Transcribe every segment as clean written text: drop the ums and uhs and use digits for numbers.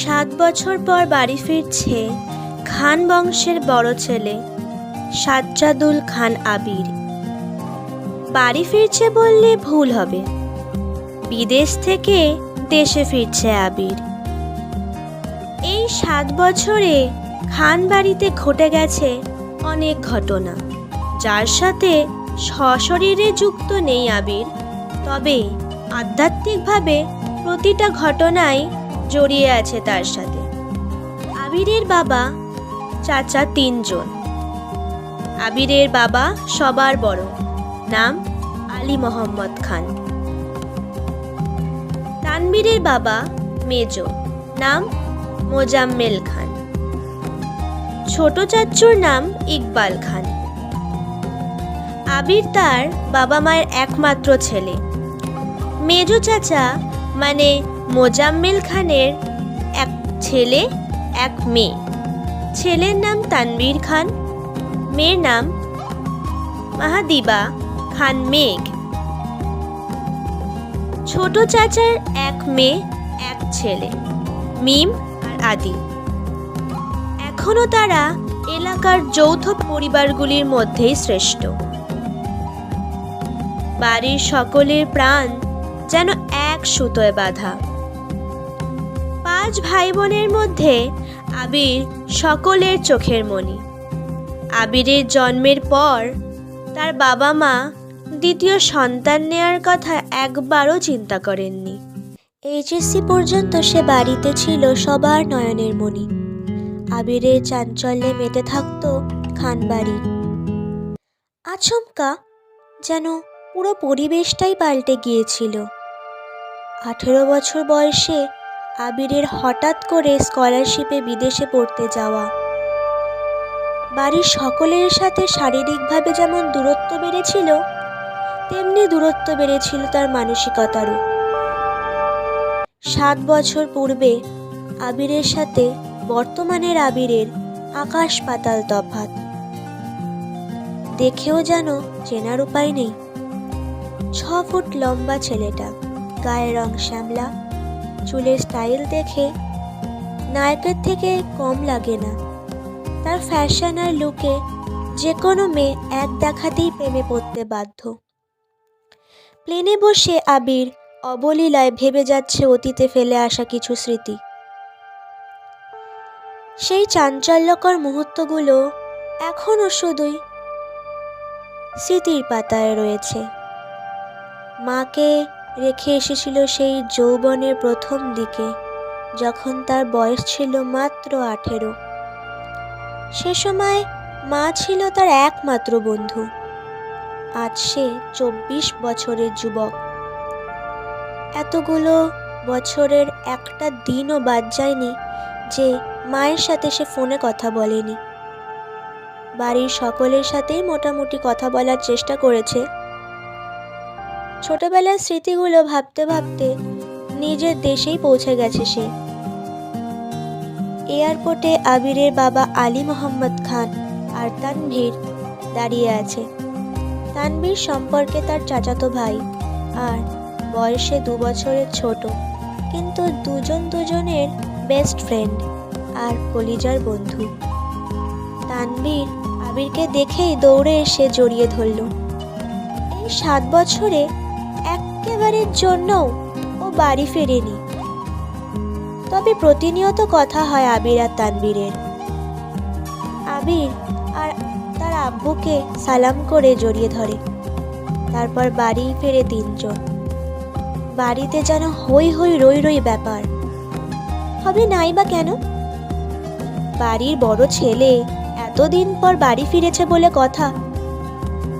7 বছর পর বাড়ি ফিরছে খান বংশের বড় ছেলে সাজ্জাদুল খান আবির। বাড়ি ফিরছে বললে ভুল হবে, বিদেশ থেকে দেশে ফিরছে আবির। এই 7 বছরে খান বাড়িতে ঘটে গেছে অনেক ঘটনা, যার সাথে সশরীরে যুক্ত নেই আবির, তবে আধ্যাত্মিকভাবে প্রতিটা ঘটনায় জড়িয়ে আছে তার সাথে। আবিরের বাবা চাচা 3 জন। আবিরের বাবা সবার বড়, নাম আলী মোহাম্মদ খান। তানবীরের বাবা মেজো, নাম মোজাম্মেল খান। ছোট চাচুর নাম ইকবাল খান। আবির তার বাবা মায়ের একমাত্র ছেলে। মেজো চাচা মানে মোজাম্মেল খানের এক ছেলে এক মেয়ে। ছেলের নাম তানবীর খান, মেয়ের নাম মাহাদিবা খান মেঘ। ছোট চাচার এক মেয়ে এক ছেলে, মিম আর আদি। এখনো তারা এলাকার যৌথ পরিবারগুলির মধ্যেই শ্রেষ্ঠ। বাড়ির সকলের প্রাণ যেন এক সুতোয় বাঁধা। 5 ভাই বোনের মধ্যে আবির সকলের চোখের মণি। আবিরের জন্মের পর তার বাবা মা দ্বিতীয় সন্তান নেয়ার কথা একবারও চিন্তা করেননি। এইচএসসি পর্যন্ত সে বাড়িতে ছিল সবার নয়নের মণি। আবিরের চাঞ্চল্যে মেতে থাকতো খানবাড়ি। আচমকা যেন পুরো পরিবেশটাই পাল্টে গিয়েছিল। 18 বছর বয়সে আবিরের হঠাৎ করে স্কলারশিপে বিদেশে পড়তে যাওয়া। বাড়ির সকলের সাথে শারীরিকভাবে যেমন দূরত্ব বেড়েছিল, তেমনি দূরত্ব বেড়েছিল তার মানসিকতারও। 7 বছর পূর্বে আবিরের সাথে বর্তমানের আবিরের আকাশ পাতাল তফাৎ। দেখেও যেন চেনার উপায় নেই। 6 ফুট লম্বা ছেলেটা, গায়ের রং শ্যামলা, চুলের স্টাইল দেখে নায়কের থেকে কম লাগে না। তার ফ্যাশন আর লুকে যে কোনো মেয়ে এক দেখাতেই প্রেমে পড়তে বাধ্য। প্লেনে বসে আবির অবলীলায় ভেবে যাচ্ছে অতীতে ফেলে আসা কিছু স্মৃতি। সেই চাঞ্চল্যকর মুহূর্তগুলো এখনও শুধুই স্মৃতির পাতায় রয়েছে। মাকে রেখে এসেছিল সেই যৌবনের প্রথম দিকে, যখন তার বয়স ছিল মাত্র 18। সে সময় মা ছিল তার একমাত্র বন্ধু। আজ সে 24 বছরের যুবক। এতগুলো বছরের একটা দিনও বাদ যায়নি যে মায়ের সাথে সে ফোনে কথা বলেনি। বাড়ির সকলের সাথেই মোটামুটি কথা বলার চেষ্টা করেছে। ছোটবেলার স্মৃতিগুলো ভাবতে ভাবতে নিজের দেশেই পৌঁছে গেছে সে। এয়ারপোর্টে আবিরের বাবা আলী মোহাম্মদ খান আর তানভীর দাঁড়িয়ে আছে। তানভীর সম্পর্কে তার চাচাতো ভাই আর বয়সে 2 বছরের ছোট, কিন্তু দুজনের বেস্ট ফ্রেন্ড আর কলিজার বন্ধু। তানভীর আবিরকে দেখেই দৌড়ে এসে জড়িয়ে ধরল। এই 7 বছরে একেবারের জন্যও ও বাড়ি ফেরেনি, তবে প্রতিনিয়ত কথা হয় আবির আর তানভীরের। আবির আর তার আব্বুকে সালাম করে জড়িয়ে ধরে। তারপর বাড়ি ফেরে 3 জন। বাড়িতে যেন হই হই রই রই ব্যাপার হবে নাই বা কেন। বাড়ির বড় ছেলে এতদিন পর বাড়ি ফিরেছে বলে কথা।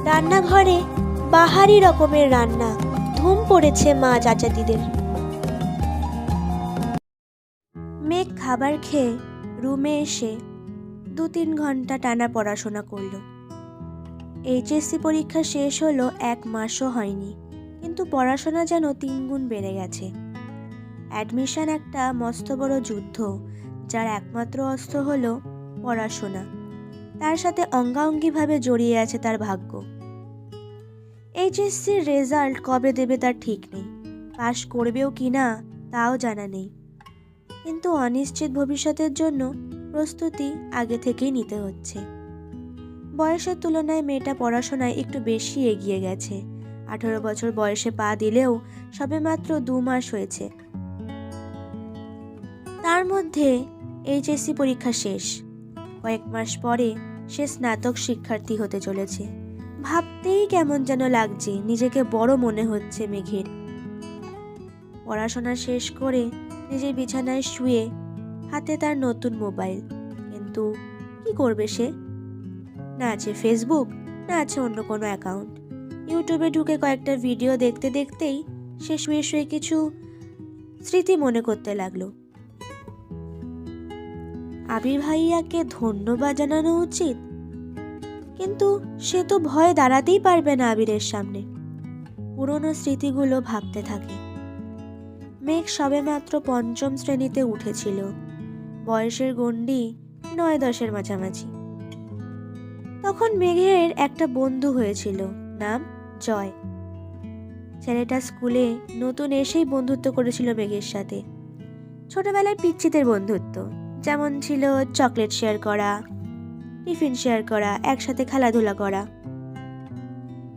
রান্নাঘরে বাহারি রকমের রান্না, ধুম পড়েছে মা চাচাদিদের। মেঘ খাবার খেয়ে রুমে এসে 2-3 ঘন্টা টানা পড়াশোনা করলো। এইচএসসি পরীক্ষা শেষ হলো 1 মাসও হয়নি, কিন্তু পড়াশোনা যেন 3 গুণ বেড়ে গেছে। অ্যাডমিশন একটা মস্ত বড় যুদ্ধ, যার একমাত্র অস্ত্র হলো পড়াশোনা। তার সাথে অঙ্গাঅঙ্গিভাবে জড়িয়ে আছে তার ভাগ্য। এইচএসসির রেজাল্ট কবে দেবে তার ঠিক নেই, পাশ করবেও কিনা তাও জানা নেই। কিন্তু অনিশ্চিত ভবিষ্যতের জন্য প্রস্তুতি আগে থেকেই নিতে হচ্ছে। বয়সের তুলনায় মেয়েটা পড়াশোনায় একটু বেশি এগিয়ে গেছে। 18 বছর বয়সে পা দিলেও সবেমাত্র 2 মাস হয়েছে। তার মধ্যে এইচএসসি পরীক্ষা শেষ। কয়েক মাস পরে সে স্নাতক শিক্ষার্থী হতে চলেছে। ভাবতেই কেমন যেন লাগছে, নিজেকে বড় মনে হচ্ছে মেঘের। পড়াশোনা শেষ করে নিজের বিছানায় শুয়ে হাতে তার নতুন মোবাইল। কিন্তু কি করবে সে? না আছে ফেসবুক, না আছে অন্য কোনো অ্যাকাউন্ট। ইউটিউবে ঢুকে কয়েকটা ভিডিও দেখতে দেখতেই সে শুয়ে শুয়ে কিছু স্মৃতি মনে করতে লাগলো। আবির ভাইয়াকে ধন্যবাদ জানানো উচিত, কিন্তু সে তো ভয়ে দাঁড়াতেই পারবে না আবিরের সামনে। পুরনো স্মৃতিগুলো ভাবতে থাকে। মেঘ সবেমাত্র 5ম শ্রেণীতে উঠেছিল। বয়সের গণ্ডি 9-10-এর মাঝামাঝি। তখন মেঘের একটা বন্ধু হয়েছিল, নাম জয়। ছেলেটা স্কুলে নতুন এসেই বন্ধুত্ব করেছিল মেঘের সাথে। ছোটবেলায় পিচ্চিদের বন্ধুত্ব, যেমন ছিল চকলেট শেয়ার করা, টিফিন শেয়ার করা, একসাথে খেলাধুলা করা।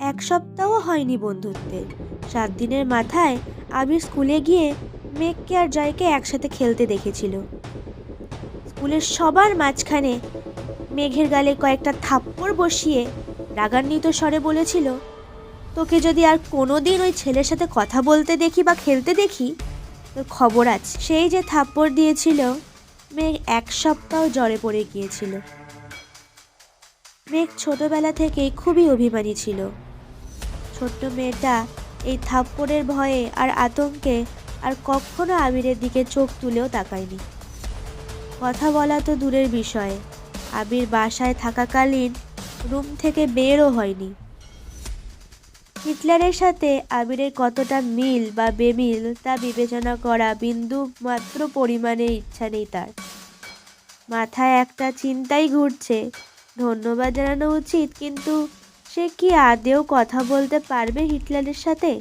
1 সপ্তাহ হয়নি বন্ধুত্বের। 7 দিনের মাথায় আবির স্কুলে গিয়ে মেঘকে আর জয়কে একসাথে খেলতে দেখেছিল। স্কুলের সবার মাঝখানে মেঘের গালে কয়েকটা থাপ্পড় বসিয়ে রাগান্বিত স্বরে বলেছিল, তোকে যদি আর কোনোদিন ওই ছেলের সাথে কথা বলতে দেখি বা খেলতে দেখি, তোর খবর আছে। সেই যে থাপ্পড় দিয়েছিল, মেঘ 1 সপ্তাহ জ্বরে পড়ে গিয়েছিল। মেঘ ছোটবেলা থেকেই খুবই অভিমানী ছিল। ছোট্ট মেয়েটা এই থাপ্পড়ের ভয়ে আর আতঙ্কে আর কখনো আবিরের দিকে চোখ তুলেও তাকায়নি। কথা বলা তো দূরের বিষয়, আবির বাসায় থাকাকালীন রুম থেকে বেরও হয়নি। হিটলারের সাথে আবিরের কতটা মিল বা বেমিল তা বিবেচনা করা বিন্দু মাত্র পরিমাণে ইচ্ছা নেই তার। মাথায় একটা চিন্তাই ঘুরছে, ধন্যবাদ জানানো উচিত, কিন্তু সে কি আদেও কথা বলতে পারবে হিটলারের সাথে?